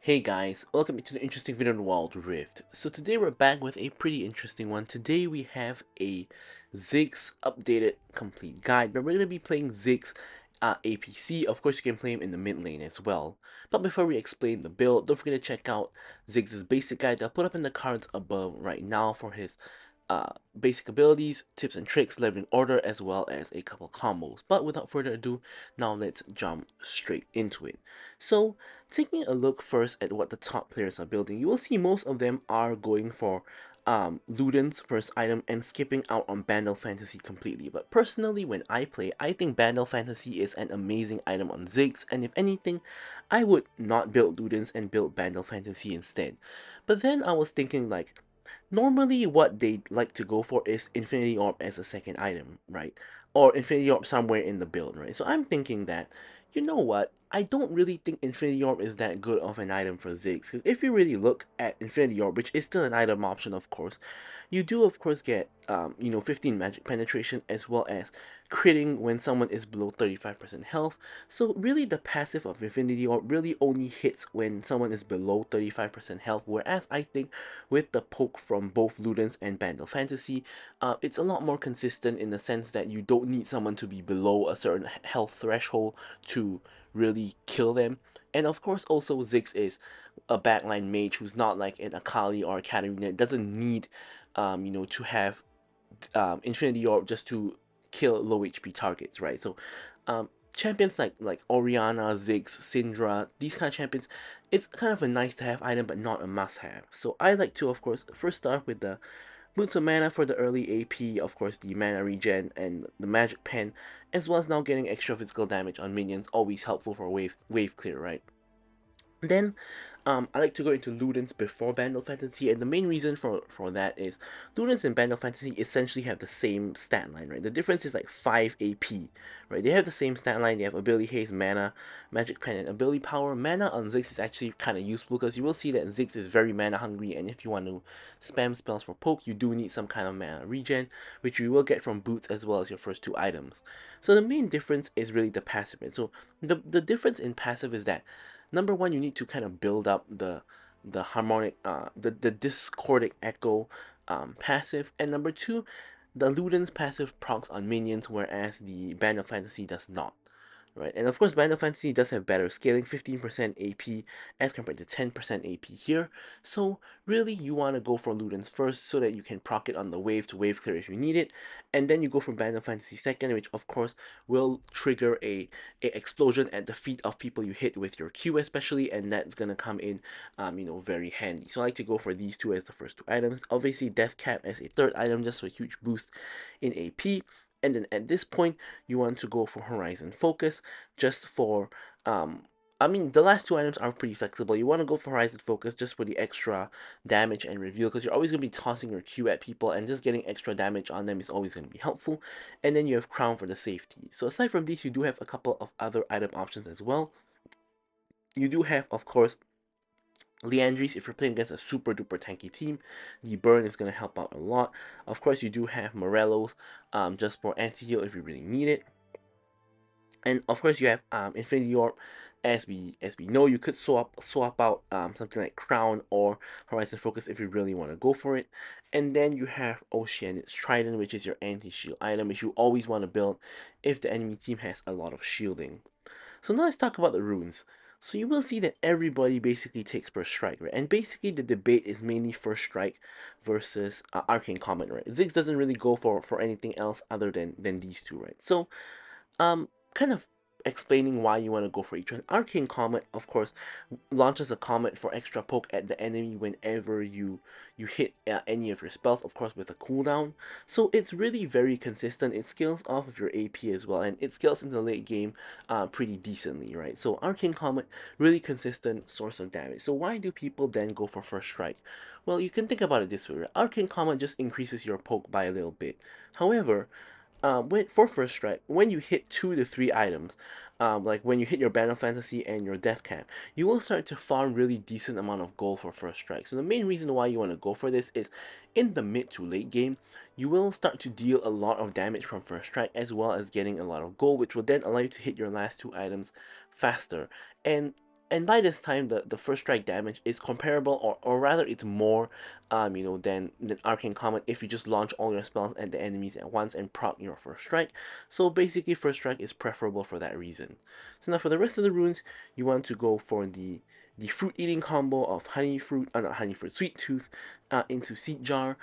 Hey guys, welcome to the interesting video on Wild Rift. So today we're back with a pretty interesting one. Today we have a Ziggs updated complete guide, but we're going to be playing Ziggs APC. Of course you can play him in the mid lane as well. But before we explain the build, don't forget to check out Ziggs' basic guide that I'll put up in the cards above right now for his basic abilities, tips and tricks, leveling order, as well as a couple combos. But without further ado, now let's jump straight into it. So, taking a look first at what the top players are building, you will see most of them are going for Luden's first item and skipping out on Bandle Fantasy completely. But personally, when I play, I think Bandle Fantasy is an amazing item on Ziggs, and if anything, I would not build Luden's and build Bandle Fantasy instead. But then I was thinking like, normally what they like to go for is Infinity Orb as a second item, right? Or Infinity Orb somewhere in the build, right? So I'm thinking that, you know what? I don't really think Infinity Orb is that good of an item for Ziggs, because if you really look at Infinity Orb, which is still an item option of course, you do of course get 15 magic penetration as well as critting when someone is below 35% health. So really the passive of Infinity Orb really only hits when someone is below 35% health, whereas I think with the poke from both Ludens and Bandle Fantasy, it's a lot more consistent in the sense that you don't need someone to be below a certain health threshold to really kill them. And of course also Ziggs is a backline mage who's not like an Akali or a Katarina. It doesn't need to have Infinity Orb just to kill low HP targets, right? So champions like Orianna, Ziggs, Syndra, these kind of champions, it's kind of a nice to have item but not a must have. So I like to of course first start with the Boots of Mana for the early AP, of course the mana regen and the magic pen, as well as now getting extra physical damage on minions, always helpful for wave clear, right? Then, I like to go into Ludens before Bandle Fantasy, and the main reason for that is Ludens and Bandle Fantasy essentially have the same stat line, right? The difference is like 5 AP, right? They have the same stat line, they have Ability Haste, Mana, Magic Pen, and Ability Power. Mana on Ziggs is actually kind of useful because you will see that Ziggs is very mana hungry, and if you want to spam spells for poke, you do need some kind of mana regen, which you will get from Boots as well as your first two items. So the main difference is really the passive, right? So the difference in passive is that number one, you need to kind of build up the harmonic the discordic echo passive, and number two, the Luden's passive procs on minions, whereas the Band of Fantasy does not, right? And of course, Band of Fantasy does have better scaling, 15% AP as compared to 10% AP here. So really, you want to go for Ludens first so that you can proc it on the wave to wave clear if you need it, and then you go for Band of Fantasy second, which of course will trigger a explosion at the feet of people you hit with your Q especially, and that's gonna come in very handy. So I like to go for these two as the first two items. Obviously, Death Cap as a third item just for a huge boost in AP. And then at this point, you want to go for Horizon Focus just for the last two items are pretty flexible. You want to go for Horizon Focus just for the extra damage and reveal, because you're always going to be tossing your Q at people, and just getting extra damage on them is always going to be helpful. And then you have Crown for the safety. So aside from these, you do have a couple of other item options as well. You do have, of course, Leandries. If you're playing against a super duper tanky team, the burn is going to help out a lot. Of course, you do have Morello's just for anti-heal if you really need it. And of course, you have Infinity Orb. As we know, you could swap out something like Crown or Horizon Focus if you really want to go for it. And then you have Ocean's Trident, which is your anti-shield item, which you always want to build if the enemy team has a lot of shielding. So now let's talk about the runes. So you will see that everybody basically takes First Strike, right? And basically the debate is mainly First Strike versus Arcane Comet, right? Ziggs doesn't really go for anything else other than these two, right? So kind of explaining why you want to go for each one. Arcane Comet, of course, launches a comet for extra poke at the enemy whenever you hit any of your spells, of course with a cooldown. So it's really very consistent. It scales off of your AP as well, and it scales into the late game pretty decently, right? So Arcane Comet, really consistent source of damage. So why do people then go for First Strike? Well, you can think about it this way, right? Arcane Comet just increases your poke by a little bit. However, for First Strike, when you hit 2 to 3 items, like when you hit your Banner Fantasy and your Death Cap, you will start to farm really decent amount of gold for First Strike. So the main reason why you want to go for this is in the mid to late game, you will start to deal a lot of damage from First Strike as well as getting a lot of gold, which will then allow you to hit your last two items faster. And And by this time, the first strike damage is comparable, or rather it's more, than Arcane Comet if you just launch all your spells at the enemies at once and proc your first strike. So basically, first strike is preferable for that reason. So now for the rest of the runes, you want to go for the fruit eating combo of honey fruit, not honey fruit, sweet tooth, into seed jar,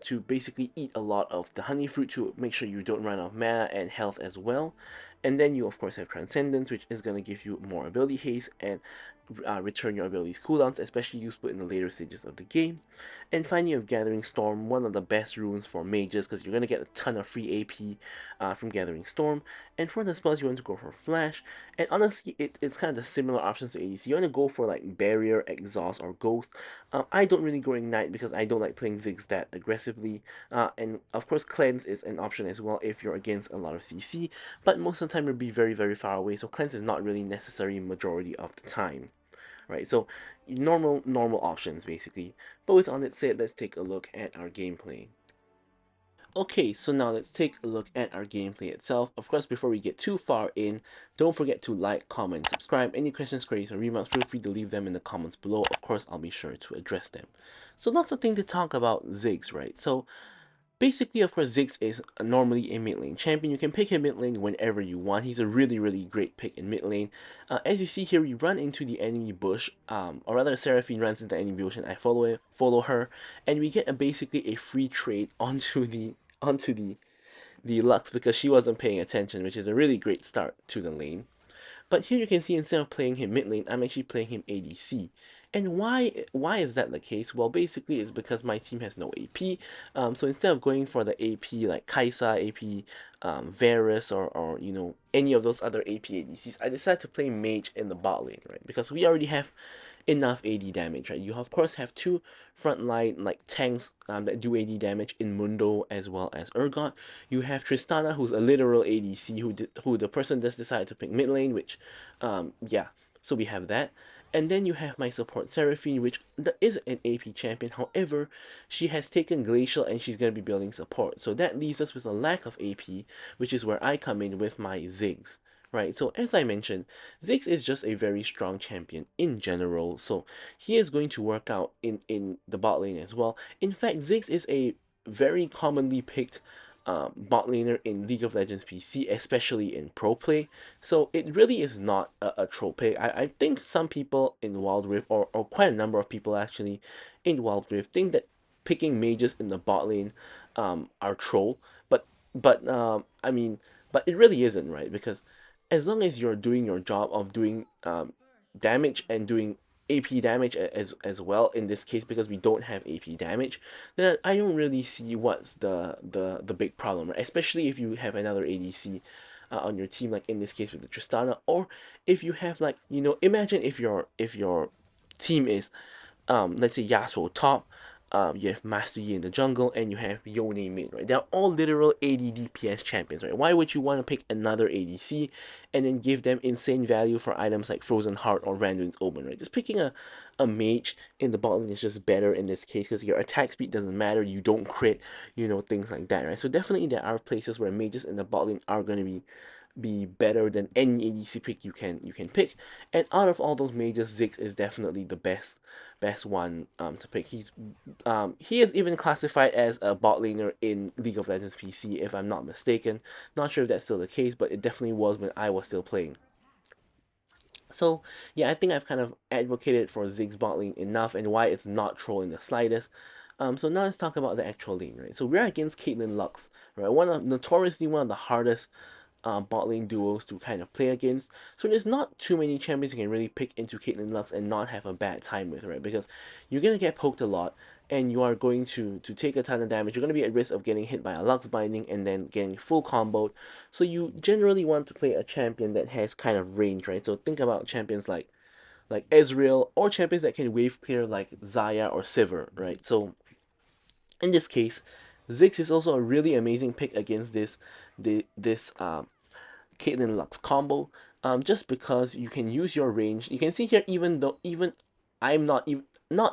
to basically eat a lot of the honey fruit to make sure you don't run out of mana and health as well. And then you of course have Transcendence, which is going to give you more ability haste and return your abilities cooldowns, especially useful in the later stages of the game. And finally, you have Gathering Storm, one of the best runes for mages because you're going to get a ton of free AP from Gathering Storm. And for the spells, you want to go for Flash. And honestly, it's kind of the similar options to ADC. You want to go for like Barrier, Exhaust, or Ghost. I don't really go Ignite because I don't like playing Ziggs that aggressively. And of course, Cleanse is an option as well if you're against a lot of CC. But most of the time, you'll be very, very far away. So Cleanse is not really necessary majority of the time, right? So normal options basically. But with all that said, let's take a look at our gameplay. Okay, so now let's take a look at our gameplay itself. Of course, before we get too far in, don't forget to like, comment, subscribe. Any questions, queries, or remarks, feel free to leave them in the comments below. Of course, I'll be sure to address them. So lots of things to talk about Ziggs, right? So basically, of course, Ziggs is normally a mid lane champion. You can pick him mid lane whenever you want. He's a really, really great pick in mid lane. As you see here, we run into the enemy bush, or rather, Seraphine runs into the enemy bush, and I follow her, and we get basically a free trade onto the Lux because she wasn't paying attention, which is a really great start to the lane. But here you can see instead of playing him mid lane, I'm actually playing him ADC. And why is that the case? Well, basically it's because my team has no AP. So instead of going for the AP like Kaisa, AP Varus, or any of those other AP ADCs, I decided to play Mage in the bot lane, right? Because we already have enough AD damage, right? You of course have two frontline like tanks that do AD damage in Mundo as well as Urgot. You have Tristana, who's a literal ADC, who the person just decided to pick mid lane, which yeah, so we have that. And then you have my support Seraphine, which is an AP champion. However, she has taken Glacial and she's going to be building support. So that leaves us with a lack of AP, which is where I come in with my Ziggs. Right, so as I mentioned, Ziggs is just a very strong champion in general, so he is going to work out in the bot lane as well. In fact, Ziggs is a very commonly picked bot laner in League of Legends PC, especially in pro play. So it really is not a troll pick. I think some people in Wild Rift, or quite a number of people actually in Wild Rift, think that picking mages in the bot lane are troll, but I mean, but it really isn't, right? Because as long as you're doing your job of doing damage and doing AP damage as well in this case, because we don't have AP damage, then I don't really see what's the big problem, right? Especially if you have another ADC on your team, like in this case with the Tristana, or if you have like, imagine if your team is let's say Yasuo top, you have Master Yi in the jungle, and you have Yone mid, right? They're all literal AD DPS champions, right? Why would you want to pick another ADC and then give them insane value for items like Frozen Heart or Randuin's Omen, right? Just picking a mage in the bottom lane is just better in this case because your attack speed doesn't matter, you don't crit, things like that, right? So definitely there are places where mages in the bot lane are going to be better than any ADC pick you can pick. And out of all those mages, Ziggs is definitely the best one to pick. He is even classified as a bot laner in League of Legends PC, if I'm not mistaken. Not sure if that's still the case, but it definitely was when I was still playing. So yeah, I think I've kind of advocated for Ziggs bot lane enough and why it's not troll in the slightest. So now let's talk about the actual lane, right? So we're against Caitlyn Lux, right? Notoriously one of the hardest bot lane duos to kind of play against. So there's not too many champions you can really pick into Caitlyn Lux and not have a bad time with, right? Because you're gonna get poked a lot, and you are going to take a ton of damage. You're gonna be at risk of getting hit by a Lux binding and then getting full comboed. So you generally want to play a champion that has kind of range, right? So think about champions like Ezreal, or champions that can wave clear like Zaya or Sivir, right? So in this case, Ziggs is also a really amazing pick against this Caitlyn Lux combo. Just because you can use your range. You can see here, even I'm not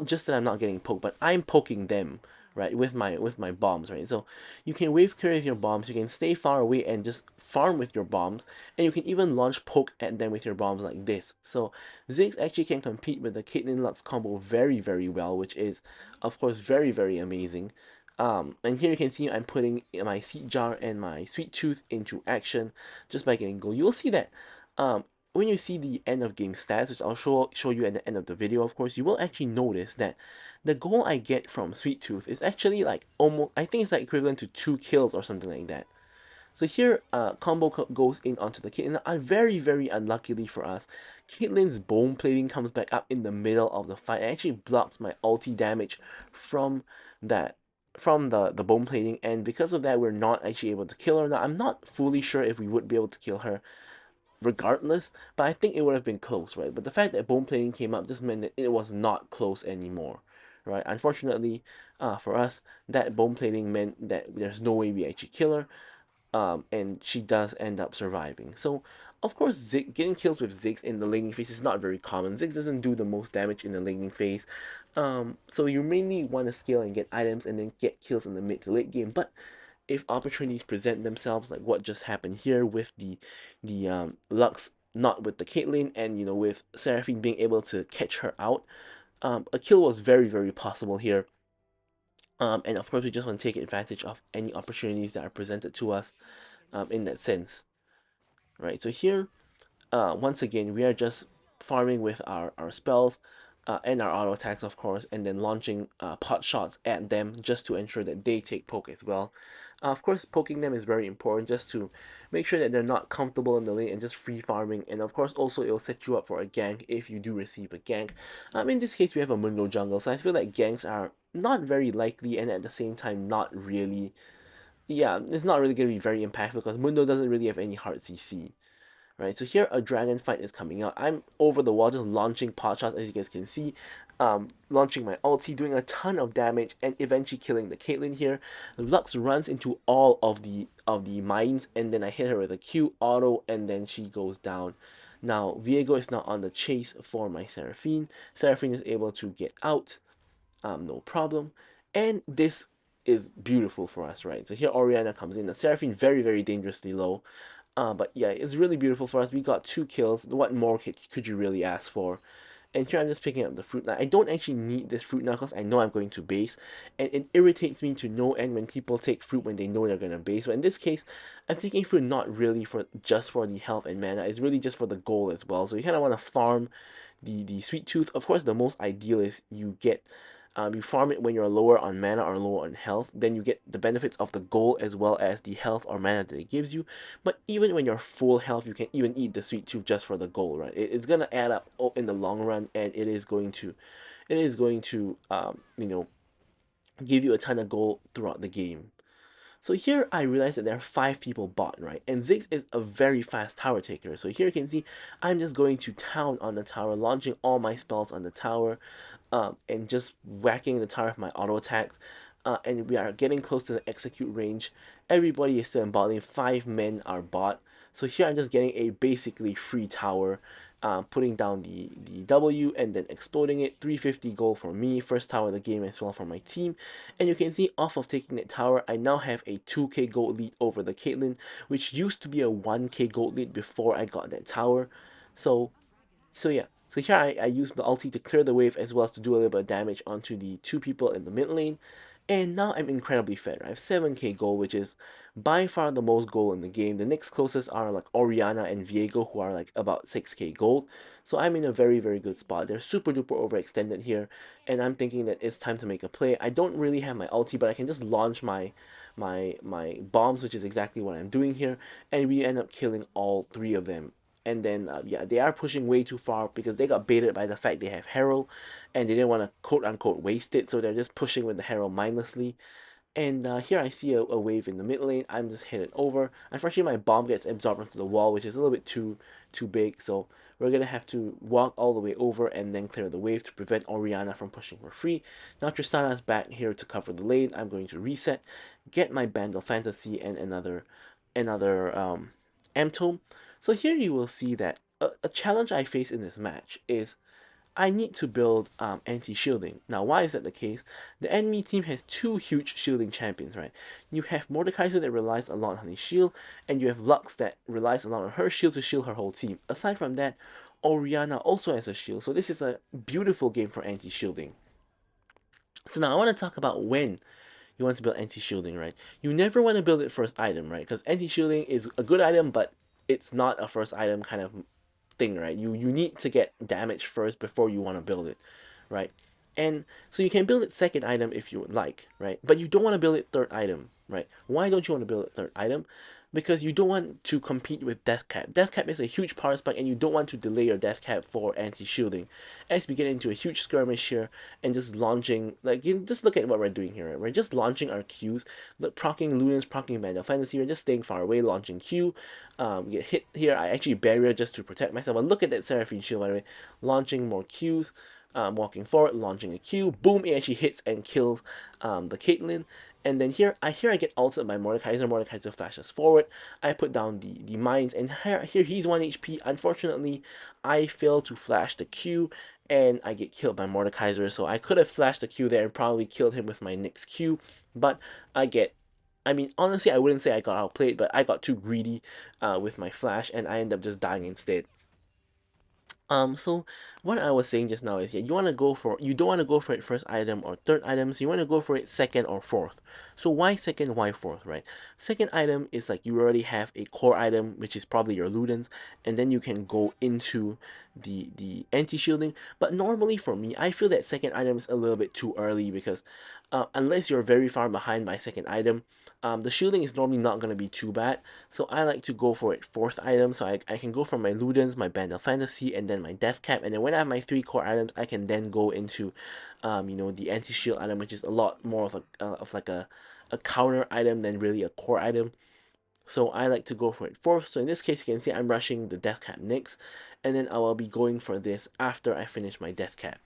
just that I'm not getting poked, but I'm poking them, right, with my bombs, right? So you can wave clear with your bombs, you can stay far away and just farm with your bombs, and you can even launch poke at them with your bombs like this. So Ziggs actually can compete with the Caitlyn Lux combo very, very well, which is, of course, very, very amazing. And here you can see I'm putting my Seed Jar and my Sweet Tooth into action just by getting gold. You'll see that um, when you see the end of game stats, which I'll show you at the end of the video, of course, you will actually notice that the goal I get from Sweet Tooth is actually like almost, I think it's like equivalent to 2 kills or something like that. So here, combo goes in onto the Caitlyn. Very, very unluckily for us, Caitlyn's bone plating comes back up in the middle of the fight. It actually blocks my ulti damage from that, from the bone plating, and because of that, we're not actually able to kill her. Now, I'm not fully sure if we would be able to kill her regardless, but I think it would have been close, right? But the fact that bone plating came up just meant that it was not close anymore, right? Unfortunately, for us, that bone plating meant that there's no way we actually kill her, and she does end up surviving. So, of course, getting kills with Ziggs in the laning phase is not very common. Ziggs doesn't do the most damage in the laning phase, so you mainly want to scale and get items and then get kills in the mid to late game. But if opportunities present themselves, like what just happened here with the Lux, not with the Caitlyn, and with Seraphine being able to catch her out, a kill was very, very possible here. And of course, we just want to take advantage of any opportunities that are presented to us, in that sense, right? So here, once again, we are just farming with our spells, and our auto attacks, of course, and then launching pot shots at them just to ensure that they take poke as well. Of course, poking them is very important just to make sure that they're not comfortable in the lane and just free farming. And of course, also it'll set you up for a gank if you do receive a gank. In this case, we have a Mundo jungle, so I feel like ganks are not very likely and at the same time not really. Yeah, it's not really going to be very impactful because Mundo doesn't really have any hard CC. Right, so here a dragon fight is coming out. I'm over the wall just launching pot shots, as you guys can see, launching my ulti, doing a ton of damage, and eventually killing the Caitlyn here. Lux runs into all of the mines, and then I hit her with a Q auto, and then she goes down. Now Viego is now on the chase for my Seraphine. Seraphine is able to get out, no problem, and this is beautiful for us, right? So here Orianna comes in. The Seraphine very, very dangerously low. But yeah, it's really beautiful for us. We got 2 kills. What more could you really ask for? And here I'm just picking up the fruit now. I don't actually need this fruit now because I know I'm going to base. And it irritates me to no end when people take fruit when they know they're going to base. But in this case, I'm taking fruit not really for just for the health and mana. It's really just for the goal as well. So you kind of want to farm the sweet tooth. Of course, the most ideal is you farm it when you're lower on mana or lower on health, then you get the benefits of the gold as well as the health or mana that it gives you. But even when you're full health, you can even eat the sweet tooth just for the gold, right? It's gonna add up in the long run, and it is going to give you a ton of gold throughout the game. So here I realize that there are 5 people bot, right? And Ziggs is a very fast tower taker. So here you can see I'm just going to town on the tower, launching all my spells on the tower, and just whacking the tower with my auto attacks. And we are getting close to the execute range. Everybody is still in bot lane. 5 men are bot. So here I'm just getting a basically free tower, putting down the W and then exploding it. 350 gold for me, first tower of the game as well for my team. And you can see off of taking that tower, I now have a 2k gold lead over the Caitlyn, which used to be a 1k gold lead before I got that tower. So yeah, so here I use the ulti to clear the wave as well as to do a little bit of damage onto the 2 people in the mid lane. And now I'm incredibly fed. I have 7k gold, which is by far the most gold in the game. The next closest are like Orianna and Viego, who are like about 6k gold. So I'm in a very, very good spot. They're super duper overextended here, and I'm thinking that it's time to make a play. I don't really have my ulti, but I can just launch my bombs, which is exactly what I'm doing here, and we end up killing all 3 of them. And then, yeah, they are pushing way too far because they got baited by the fact they have Herald, and they didn't want to quote-unquote waste it, so they're just pushing with the Herald mindlessly. And here I see a wave in the mid lane. I'm just hit it over. Unfortunately, my bomb gets absorbed into the wall, which is a little bit too big, so we're going to have to walk all the way over and then clear the wave to prevent Orianna from pushing for free. Now Tristana's back here to cover the lane. I'm going to reset, get my Bandle Fantasy and another M-Tome. So here you will see that a challenge I face in this match is I need to build anti-shielding. Now, why is that the case? The enemy team has two huge shielding champions, right? You have Mordekaiser that relies a lot on his shield, and you have Lux that relies a lot on her shield to shield her whole team. Aside from that, Orianna also has a shield, so this is a beautiful game for anti-shielding. So now I want to talk about when you want to build anti-shielding, right? You never want to build it first item, right? Because anti-shielding is a good item, but it's not a first item kind of thing, right? You need to get damage first before you want to build it, right? And so you can build it second item if you would like, right? But you don't want to build it third item, right? Why don't you want to build it third item? Because you don't want to compete with death cap. Death cap is a huge power spike, and you don't want to delay your death cap for anti-shielding. As we get into a huge skirmish here and just launching, like, you just look at what we're doing here, right? We're just launching our Qs, proccing Lunans, proccing Vandal Fantasy. We're just staying far away, launching Q. Get hit here. I actually barrier just to protect myself. And look at that Seraphine shield, by the way. Launching more Qs. Walking forward, launching a Q, boom, it actually hits and kills the Caitlyn. And then here I get ulted by Mordekaiser. Mordekaiser flashes forward. I put down the mines, and here he's 1 HP. Unfortunately, I fail to flash the Q, and I get killed by Mordekaiser. So I could have flashed the Q there and probably killed him with my next Q, but I mean, honestly, I wouldn't say I got outplayed, but I got too greedy with my flash, and I end up just dying instead. So what I was saying just now is, yeah, you don't want to go for it first item or third item, so you want to go for it second or fourth. So why second, why fourth, right? Second item is like you already have a core item, which is probably your Ludens, and then you can go into the anti-shielding. But normally for me, I feel that second item is a little bit too early because unless you're very far behind my second item, the shielding is normally not going to be too bad. So I like to go for it fourth item, so I can go for my Ludens, my Band of Fantasy, and then my Death Cap. And then when I have my 3 core items, I can then go into the anti-shield item, which is a lot more of like a counter item than really a core item. So I like to go for it fourth. So in this case, you can see I'm rushing the Death Cap next, and then I will be going for this after I finish my Death Cap.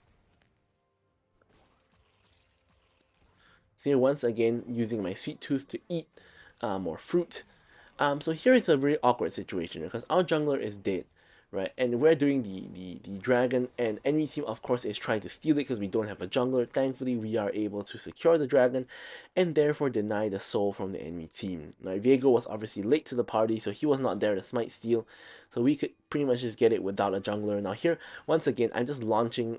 So here, once again, using my Sweet Tooth to eat more fruit. So here is a very awkward situation because our jungler is dead, right? And we're doing the dragon, and enemy team, of course, is trying to steal it because we don't have a jungler. Thankfully, we are able to secure the dragon and therefore deny the soul from the enemy team. Now, Viego was obviously late to the party, so he was not there to smite steal. So we could pretty much just get it without a jungler. Now here, once again, I'm just launching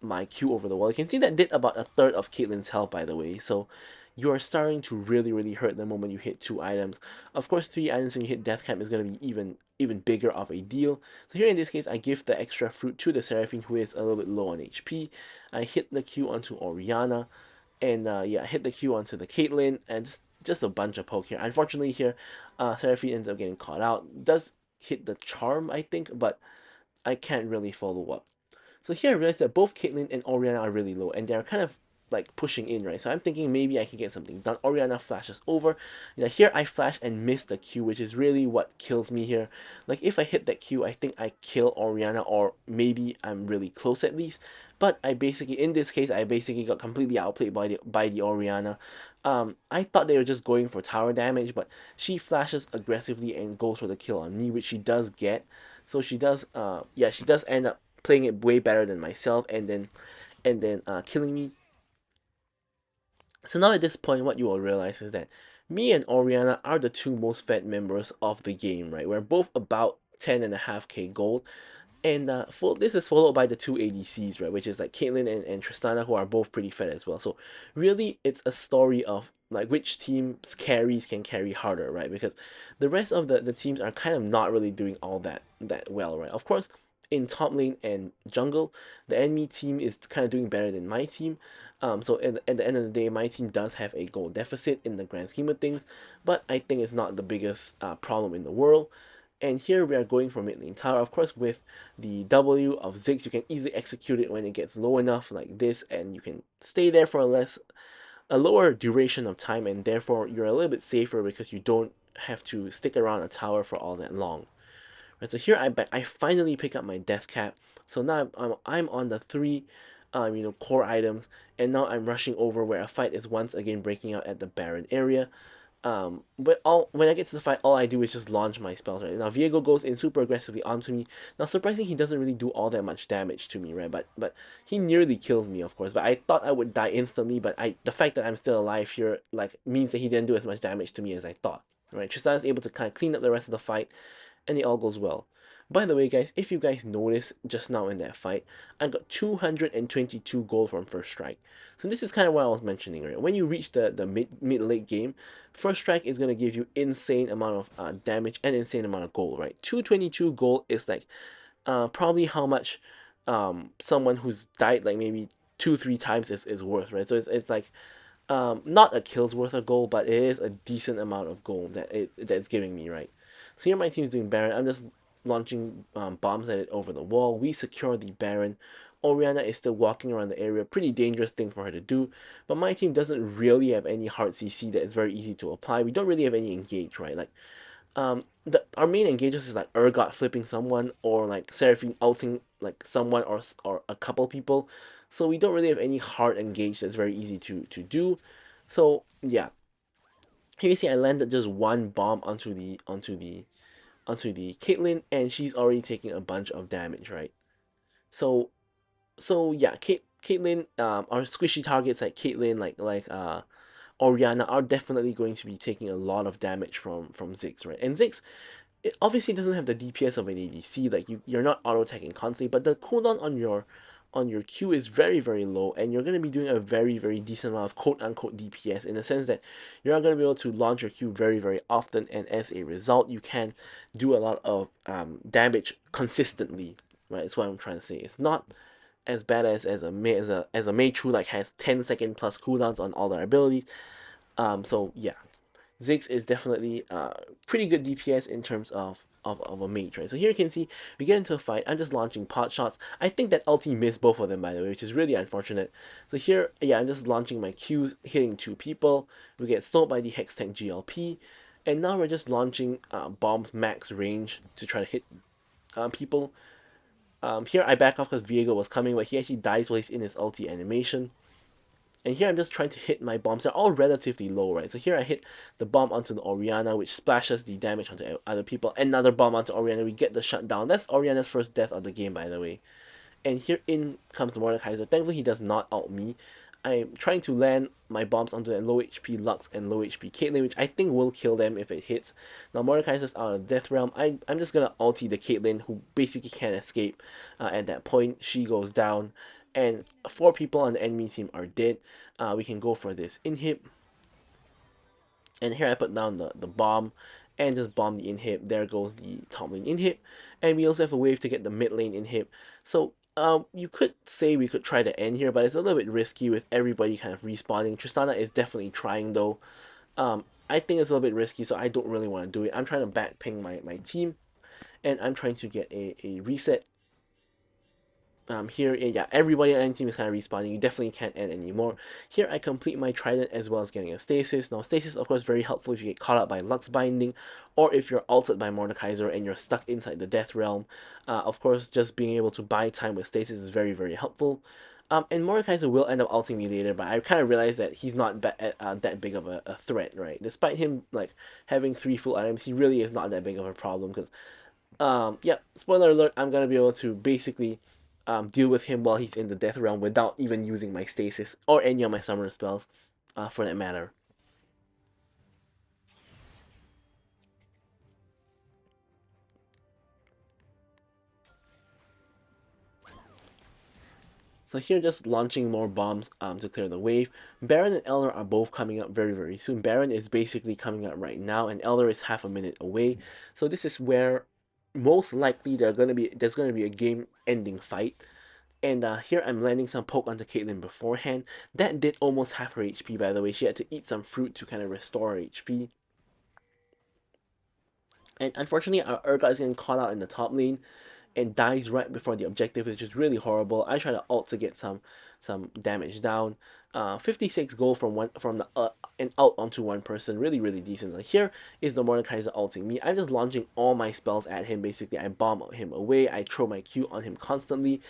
my Q over the wall. You can see that did about a third of Caitlyn's health, by the way. So you are starting to really hurt the moment you hit 2 items. Of course, 3 items when you hit Death Cap is going to be even bigger of a deal. So here in this case, I give the extra fruit to the Seraphine, who is a little bit low on HP. I hit the Q onto Orianna, and yeah, I hit the Q onto the Caitlyn, and just a bunch of poke here. Unfortunately here, Seraphine ends up getting caught out. Does hit the charm, I think, but I can't really follow up. So here I realized that both Caitlyn and Orianna are really low, and they're kind of like pushing in, right? So I'm thinking maybe I can get something done. Orianna flashes over. Now here I flash and miss the Q, which is really what kills me here. Like if I hit that Q, I think I kill Orianna, or maybe I'm really close at least. But in this case, I basically got completely outplayed by the Orianna. I thought they were just going for tower damage, but she flashes aggressively and goes for the kill on me, which she does get. So she does, yeah, she does end up playing it way better than myself, and then killing me. So now at this point, what you will realize is that me and Orianna are the two most fed members of the game, right? We're both about 10.5k gold. And this is followed by the two ADCs, right? Which is like Caitlyn and Tristana, who are both pretty fed as well. So really, it's a story of like which team's carries can carry harder, right? Because the rest of the teams are kind of not really doing all that well, right? Of course, in top lane and jungle, the enemy team is kind of doing better than my team. So at the end of the day, my team does have a goal deficit in the grand scheme of things, but I think it's not the biggest problem in the world. And here we are going for mid lane tower. Of course, with the W of Ziggs, you can easily execute it when it gets low enough like this, and you can stay there for a lower duration of time, and therefore you're a little bit safer because you don't have to stick around a tower for all that long. Right, so here I finally pick up my death cap. So now I'm on the 3 core items, and now I'm rushing over where a fight is once again breaking out at the Baron area. But all when I get to the fight, all I do is just launch my spells, right? Now Viego goes in super aggressively onto me. Now surprisingly, he doesn't really do all that much damage to me, right? But he nearly kills me, of course. But I thought I would die instantly, but the fact that I'm still alive here like means that he didn't do as much damage to me as I thought. Right? Tristana is able to kind of clean up the rest of the fight, and it all goes well. By the way, guys, if you guys noticed just now in that fight, I got 222 gold from first strike. So this is kind of what I was mentioning, right? When you reach the mid late game, first strike is gonna give you insane amount of damage and insane amount of gold, right? 222 gold is like probably how much someone who's died like maybe 2-3 times is worth, right? So it's like not a kill's worth of gold, but it is a decent amount of gold that's giving me, right? So here my team's doing Baron. I'm just launching bombs at it over the wall. We secure the Baron. Orianna is still walking around the area. Pretty dangerous thing for her to do. But my team doesn't really have any hard CC that is very easy to apply. We don't really have any engage, right? Like our main engages is like Urgot flipping someone or like Seraphine ulting like someone or a couple people. So we don't really have any hard engage that's very easy to do. So yeah. Here you see I landed just one bomb onto the Caitlyn, and she's already taking a bunch of damage, right? So yeah, Caitlyn, our squishy targets like Caitlyn, like Orianna are definitely going to be taking a lot of damage from Ziggs, right? And Ziggs, it obviously doesn't have the DPS of an ADC, like you're not auto attacking constantly, but the cooldown on your Q is very very low, and you're going to be doing a very very decent amount of quote unquote DPS in the sense that you're not going to be able to launch your Q very very often, and as a result you can do a lot of damage consistently, right? That's what I'm trying to say. It's not as bad as a Mei Chu like has 10-second plus cooldowns on all their abilities. So yeah, Ziggs is definitely pretty good DPS in terms of a mage, right? So here you can see we get into a fight. I'm just launching pot shots. I think that ulti missed both of them, by the way, which is really unfortunate. So here, yeah, I'm just launching my Qs, hitting 2 people. We get slowed by the Hex Tank GLP, and now we're just launching bombs max range to try to hit people. Here I back off because Viego was coming, but he actually dies while he's in his ulti animation. And here I'm just trying to hit my bombs. They're all relatively low, right? So here I hit the bomb onto the Orianna, which splashes the damage onto other people. Another bomb onto Orianna. We get the shutdown. That's Orianna's first death of the game, by the way. And here in comes the Mordekaiser. Thankfully, he does not ult me. I'm trying to land my bombs onto the low HP Lux and low HP Caitlyn, which I think will kill them if it hits. Now Mordekaiser's out of Death Realm. I'm just gonna ulti the Caitlyn, who basically can't escape at that point. She goes down, and 4 people on the enemy team are dead. We can go for this inhib. And here I put down the bomb and just bomb the inhib. There goes the top lane inhib. And we also have a wave to get the mid lane inhib. So you could say we could try to end here, but it's a little bit risky with everybody kind of respawning. Tristana is definitely trying though. I think it's a little bit risky, so I don't really want to do it. I'm trying to back ping my team, and I'm trying to get a reset. Here, yeah, everybody on any team is kind of respawning. You definitely can't end anymore. Here, I complete my trident as well as getting a stasis. Now, stasis, of course, very helpful if you get caught out by Lux Binding, or if you're ulted by Mordekaiser and you're stuck inside the Death Realm. Of course, just being able to buy time with stasis is very, very helpful. And Mordekaiser will end up ulting me later, but I kind of realized that he's not that big of a threat, right? Despite him, like, having 3 full items, he really is not that big of a problem, because yeah, spoiler alert, I'm gonna be able to basically deal with him while he's in the Death Realm without even using my stasis or any of my summoner spells, for that matter. So here, just launching more bombs to clear the wave. Baron and Elder are both coming up very, very soon. Baron is basically coming up right now, and Elder is half a minute away. So this is where most likely there's gonna be a game-ending fight. And here I'm landing some poke onto Caitlyn beforehand. That did almost half her HP, by the way. She had to eat some fruit to kind of restore her HP. And unfortunately, our Urgot is getting caught out in the top lane and dies right before the objective, which is really horrible. I try to ult to get some damage down. 56 gold from the an ult onto one person, really decent. Like here is the Mordekaiser ulting me. I'm just launching all my spells at him. Basically, I bomb him away. I throw my Q on him constantly,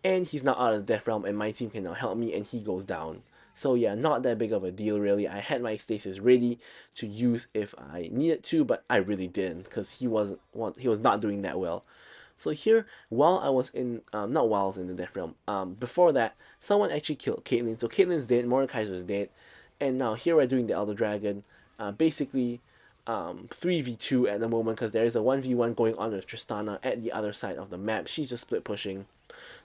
and he's now out of the Death Realm, and my team can now help me, and he goes down. So yeah, not that big of a deal really. I had my stasis ready to use if I needed to, but I really didn't because he was not doing that well. So here, while I was in, not while I was in the Death Realm, before that, someone actually killed Caitlyn. So Caitlyn's dead, Mordekaiser's dead, and now here we're doing the Elder Dragon, basically 3v2 at the moment because there is a 1v1 going on with Tristana at the other side of the map. She's just split pushing.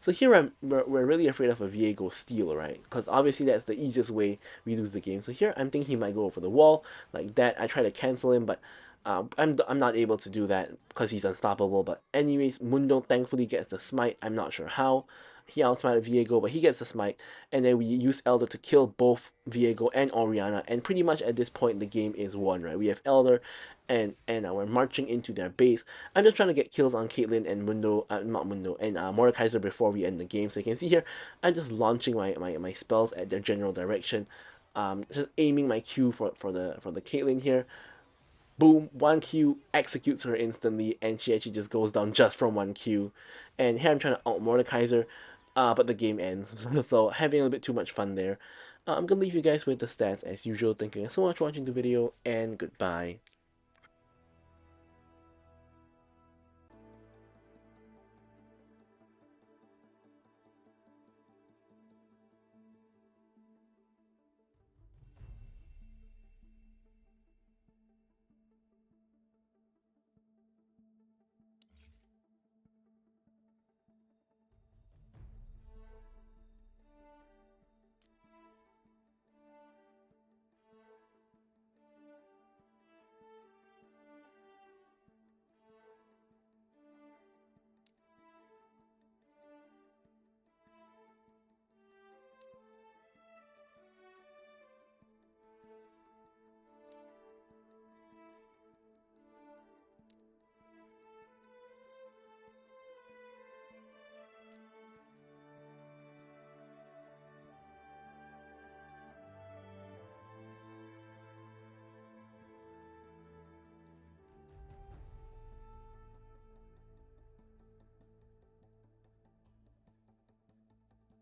So here we're really afraid of a Viego steal, right? Because obviously that's the easiest way we lose the game. So here I'm thinking he might go over the wall like that. I try to cancel him, but I'm not able to do that because he's unstoppable. But anyways, Mundo thankfully gets the smite. I'm not sure how. He outsmarted Viego, but he gets the smite, and then we use Elder to kill both Viego and Orianna, and pretty much at this point the game is won, right? We have Elder, and we're marching into their base. I'm just trying to get kills on Caitlyn and Mundo, not Mundo, and Mordekaiser before we end the game. So you can see here, I'm just launching my spells at their general direction, just aiming my Q for the Caitlyn here. Boom, 1Q executes her instantly, and she actually just goes down just from 1Q. And here I'm trying to out Mordekaiser, but the game ends. So having a little bit too much fun there. I'm gonna leave you guys with the stats as usual. Thank you guys so much for watching the video, and goodbye.